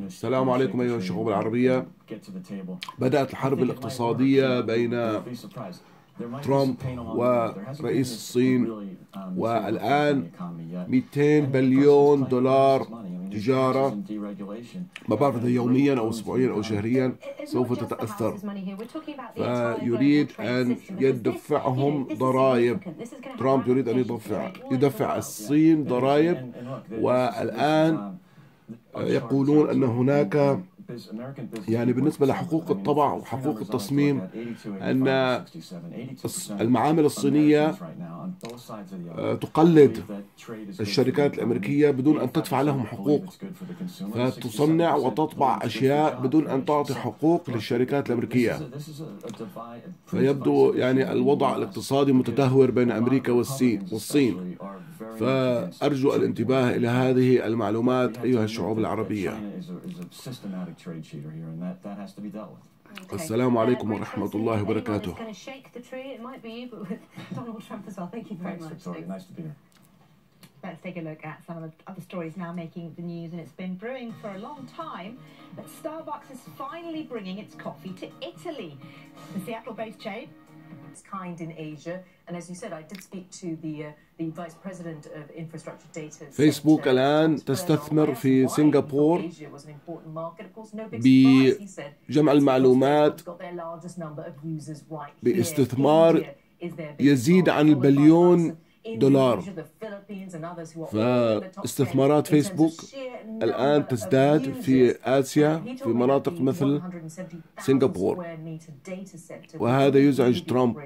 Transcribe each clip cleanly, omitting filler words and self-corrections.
السلام عليكم أيها الشعوب العربية. بدأت الحرب الاقتصادية بين ترامب ورئيس الصين، والآن 200 بليون دولار تجارة، ما بعرف إذا يوميا أو أسبوعيا أو شهريا سوف تتأثر، فيريد أن يدفعهم ضرائب. ترامب يريد أن يدفع الصين ضرائب، والآن يقولون أن هناك بالنسبة لحقوق الطبع وحقوق التصميم أن المعامل الصينية تقلد الشركات الأميركية بدون أن تدفع لهم حقوق، فتصنع وتطبع أشياء بدون أن تعطي حقوق للشركات الأميركية. فيبدو الوضع الاقتصادي متدهور بين أمريكا والصين. فأرجو الانتباه إلى هذه المعلومات أيها الشعوب العربية. السلام عليكم ورحمة الله وبركاته. Let's take a look at some of the other stories now making the news, and it's been brewing for a long time that Starbucks is finally bringing its coffee to Italy. The Seattle-based chain is kind in Asia, and as you said, I did speak to the Vice President of Infrastructure Data. فيسبوك الآن تستثمر في سنغافورة بجمع المعلومات باستثمار يزيد عن البليون دولار. فاستثمارات فيسبوك الآن تزداد في آسيا في مناطق مثل سنغافورة، وهذا يزعج ترامب.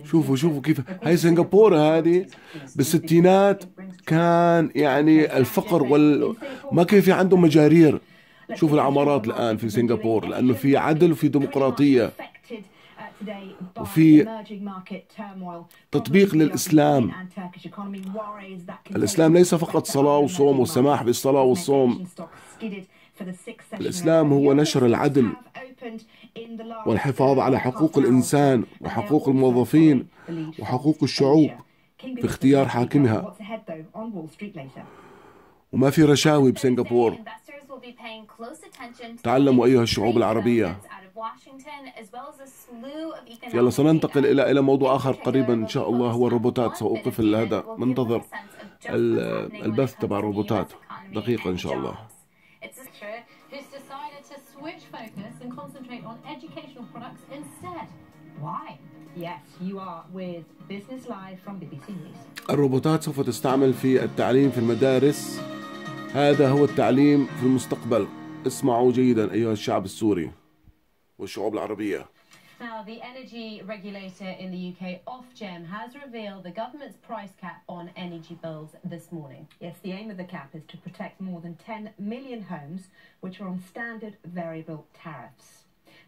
شوفوا كيف هاي سنغافورة هذه بالستينات كان الفقر ما كان في عندهم مجارير. شوفوا العمارات الآن في سنغافورة، لأنه في عدل وفي ديمقراطية وفي تطبيق للإسلام. الإسلام ليس فقط صلاة وصوم والسماح بالصلاة والصوم، الإسلام هو نشر العدل والحفاظ على حقوق الإنسان وحقوق الموظفين وحقوق الشعوب في اختيار حاكمها، وما في رشاوي بسنغافورة. تعلموا أيها الشعوب العربية. يلا سننتقل إلى موضوع آخر قريبا إن شاء الله، هو الروبوتات. سأوقف هذا، ننتظر البث تبع الروبوتات دقيقة إن شاء الله. الروبوتات سوف تستعمل في التعليم في المدارس. هذا هو التعليم في المستقبل. اسمعوا جيدا أيها الشعب السوري والشعوب العربية. Now, the energy regulator in the UK, Ofgem, has revealed the government's price cap on energy bills this morning. Yes, the aim of the cap is to protect more than 10 million homes which are on standard variable tariffs.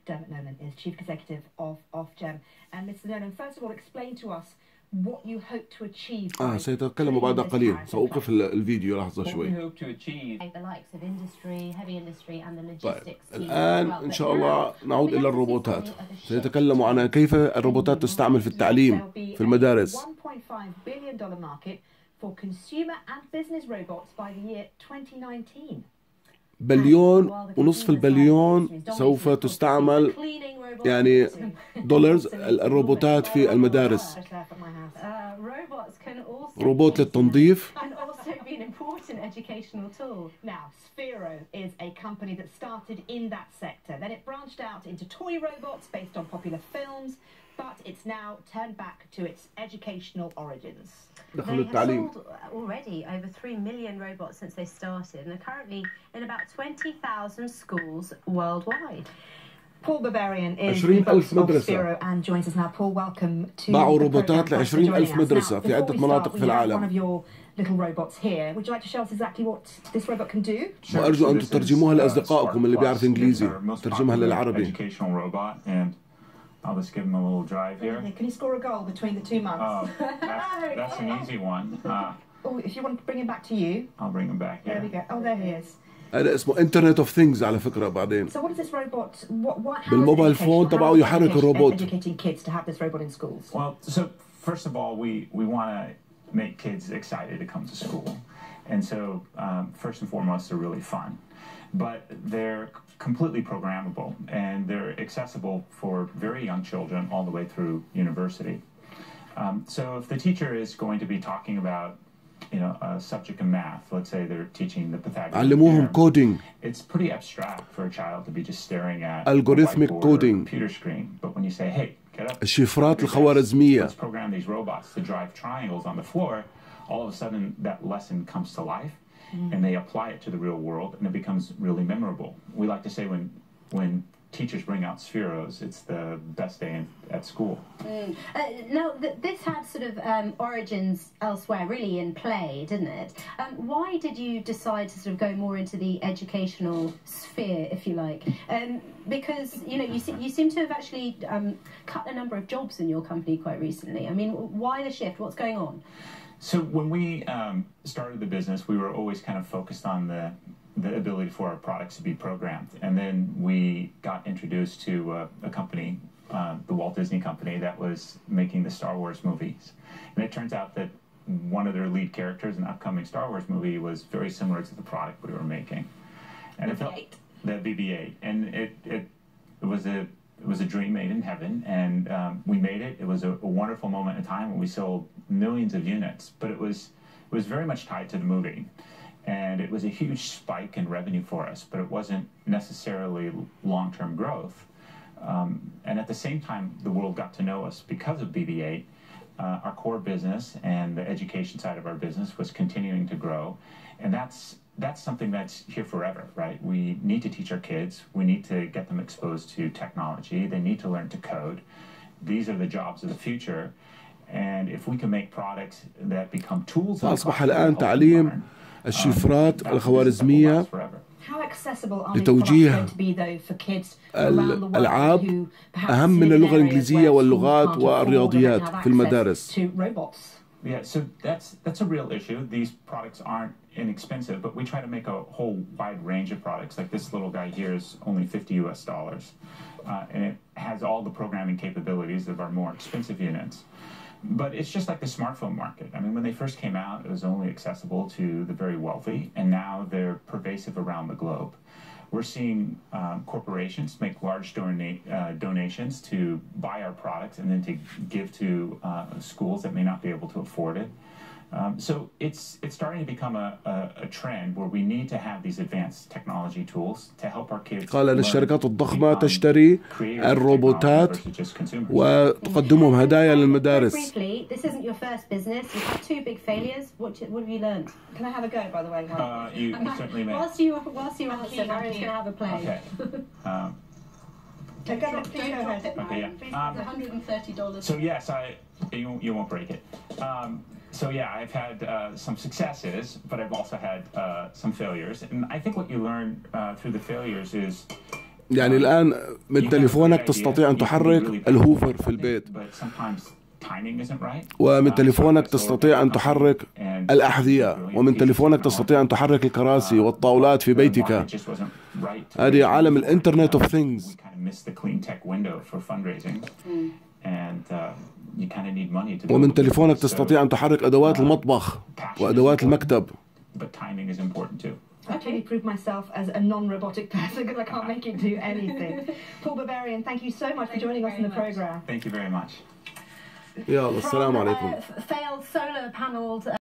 Dermot Nolan is Chief Executive of Ofgem. And Mr. Nolan, first of all, explain to us what you hope to achieve. سيتكلم بعد قليل. سأوقف الفيديو لحظة شوي. طيب، الآن إن شاء الله نعود إلى الروبوتات. سيتكلم عن كيف الروبوتات تستعمل في التعليم في المدارس. $1.5 billion سوف تستعمل دولارز الروبوتات في المدارس. روبوت للتنظيف. But it's now turned back to its educational origins. They have sold already over 3 million robots since they started, and are currently in about 20,000 schools worldwide. Paul Barbarian is the Spiro and joins us now. Paul, welcome to باعوا روبوتات ل20,000 مدرسة في عدة مناطق في العالم. One of your little robots here. Would you like to show us exactly what this robot can do? وأرجو أن تترجموها لأصدقائكم اللي بيعرف إنجليزي، ترجمها للعربي. I'll just give him a little drive here. Can he score a goal between the 2 months? Oh, that's an easy one. Oh, if you want to bring him back to you. I'll bring him back here. There we go. Oh, there he is. هذا اسمه انترنت اوف ثينجز على فكرة بعدين. So what is this robot? How بالموبايل فون تبعه يحرك الروبوت. educating kids to have this robot in schools? Well, so first of all, we want to make kids excited to come to school. And so, first and foremost, they're really fun. But they're completely programmable, and they're accessible for very young children all the way through university. So if the teacher is going to be talking about a subject in math, let's say they're teaching the Pythagorean علموهم theorem, كودينج. it's pretty abstract for a child to be just staring at Algorithmic a whiteboard coding. or a computer screen. But when you say, hey, get up, الشفرات الخوارزمية. let's program these robots to drive triangles on the floor, all of a sudden that lesson comes to life, and they apply it to the real world, and it becomes really memorable. We like to say when teachers bring out spheros, it's the best day at school. Now, this had sort of origins elsewhere, really in play, didn't it? Why did you decide to sort of go more into the educational sphere, if you like? Because you seem to have actually cut a number of jobs in your company quite recently. I mean, why the shift? What's going on? So when we started the business, we were always kind of focused on the ability for our products to be programmed. And then we got introduced to a company, the Walt Disney Company, that was making the Star Wars movies. And it turns out that one of their lead characters in the upcoming Star Wars movie was very similar to the product we were making. And it felt the BB-8. And it was a dream made in heaven, and we made it. It was a wonderful moment in time when we sold millions of units, but it was very much tied to the movie. And it was a huge spike in revenue for us, but it wasn't necessarily long-term growth. And at the same time, the world got to know us because of BB-8. Our core business and the education side of our business was continuing to grow, and that's something that's here forever, right? We need to teach our kids. We need to get them exposed to technology. They need to learn to code. These are the jobs of the future, and if we can make products that become tools. فأصبح الآن تعليم الشفرات الخوارزمية لتوجيه الألعاب أهم من اللغة الإنجليزية واللغات والرياضيات في المدارس. Yeah, so that's a real issue. These products aren't inexpensive, but we try to make a whole wide range of products. Like this little guy here is only $50, and it has all the programming capabilities of our more expensive units. But it's just like the smartphone market. I mean, when they first came out, it was only accessible to the very wealthy, and now they're pervasive around the globe. We're seeing corporations make large donations to buy our products and then to give to schools that may not be able to afford it. So it's starting to become a trend where we need to have these advanced technology tools to help our kids. قال أن الشركات الضخمة تشتري الروبوتات وتقدمهم هدايا للمدارس. Briefly, this isn't your first business. You've had two big failures. What have you learned? Can I have a go, by the way? You certainly may. Whilst you answer, Marian's going to have a play. Okay. Please go ahead. Okay, yeah. $130. So yes, you won't break it. So yeah, I've had some successes, but I've also had some failures. And I think what you learn through the failures is يعني الآن من تليفونك تستطيع أن تحرك الهوفر في البيت، ومن تليفونك تستطيع أن تحرك الأحذية، ومن تليفونك تستطيع أن تحرك الكراسي والطاولات في بيتك. هذه عالم الإنترنت أوف ثينجز. ومن تليفونك تستطيع أن تحرك أدوات المطبخ وأدوات المكتب. I actually proved myself as a non-robotic person because I can't make it do anything. Paul Barbarian, thank you so much for joining us in the program. Thank you very much. يلا السلام عليكم. Failed solar paneled